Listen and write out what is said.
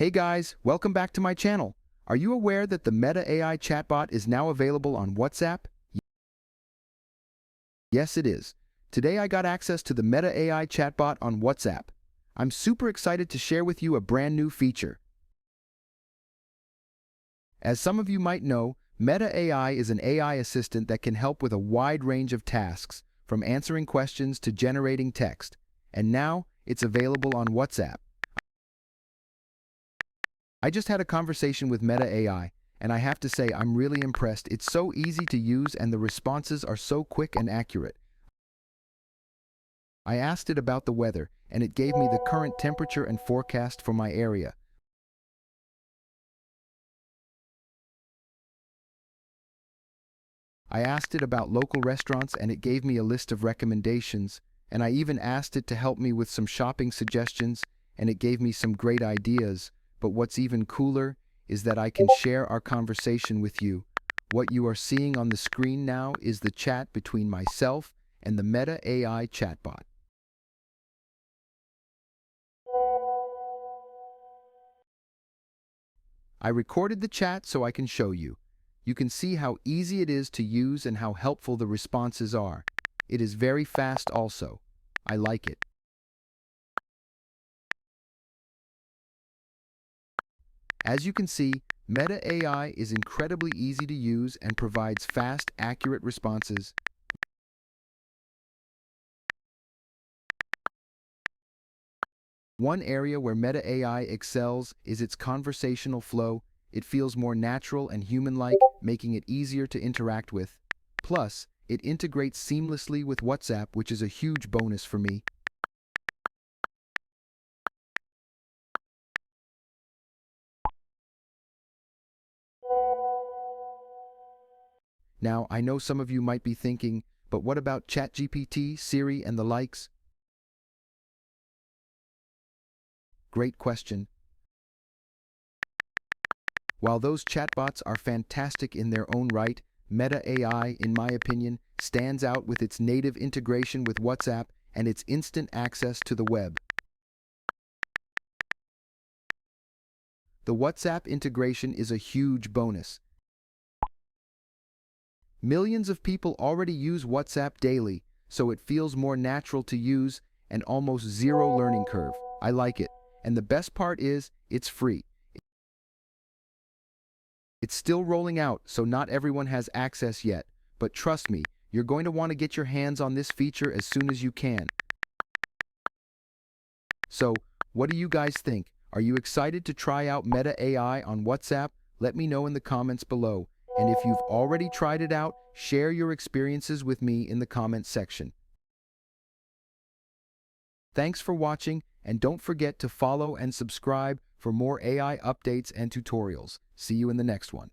Hey guys, welcome back to my channel. Are you aware that the Meta AI chatbot is now available on WhatsApp? Yes, it is. Today I got access to the Meta AI chatbot on WhatsApp. I'm super excited to share with you a brand new feature. As some of you might know, Meta AI is an AI assistant that can help with a wide range of tasks, from answering questions to generating text. And now, it's available on WhatsApp. I just had a conversation with Meta AI, and I have to say I'm really impressed. It's so easy to use and the responses are so quick and accurate. I asked it about the weather, and it gave me the current temperature and forecast for my area. I asked it about local restaurants, and it gave me a list of recommendations, and I even asked it to help me with some shopping suggestions, and it gave me some great ideas. But what's even cooler is that I can share our conversation with you. What you are seeing on the screen now is the chat between myself and the Meta AI chatbot. I recorded the chat so I can show you. You can see how easy it is to use and how helpful the responses are. It is very fast also. I like it. As you can see, Meta AI is incredibly easy to use and provides fast, accurate responses. One area where Meta AI excels is its conversational flow. It feels more natural and human-like, making it easier to interact with. Plus, it integrates seamlessly with WhatsApp, which is a huge bonus for me. Now, I know some of you might be thinking, but what about ChatGPT, Siri, and the likes? Great question. While those chatbots are fantastic in their own right, Meta AI, in my opinion, stands out with its native integration with WhatsApp and its instant access to the web. The WhatsApp integration is a huge bonus. Millions of people already use WhatsApp daily, so it feels more natural to use and almost zero learning curve. I like it. And the best part is, it's free. It's still rolling out, so not everyone has access yet. But trust me, you're going to want to get your hands on this feature as soon as you can. So, what do you guys think? Are you excited to try out Meta AI on WhatsApp? Let me know in the comments below. And if you've already tried it out, share your experiences with me in the comments section. Thanks for watching, and don't forget to follow and subscribe for more AI updates and tutorials. See you in the next one.